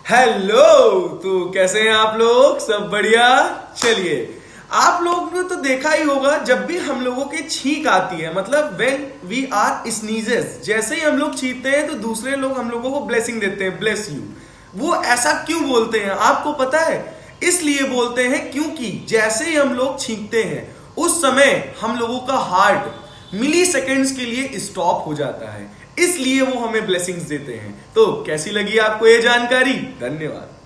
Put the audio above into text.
Hello. तो कैसे हैं आप लोग? सब बढ़िया। चलिए, आप लोग ने तो देखा ही होगा जब भी हम लोगों की छींक आती है, मतलब व्हेन वी आर स्नीजेस, जैसे ही हम लोग छींकते हैं तो दूसरे लोग हम लोगों को ब्लेसिंग देते हैं, ब्लेस यू। वो ऐसा क्यों बोलते हैं आपको पता है? इसलिए बोलते हैं क्योंकि जैसे ही हम लोग छींकते हैं उस समय हम लोगों का हार्ट मिली सेकेंड्स के लिए स्टॉप हो जाता है, इसलिए वो हमें ब्लेसिंग्स देते हैं। तो कैसी लगी आपको ये जानकारी? धन्यवाद।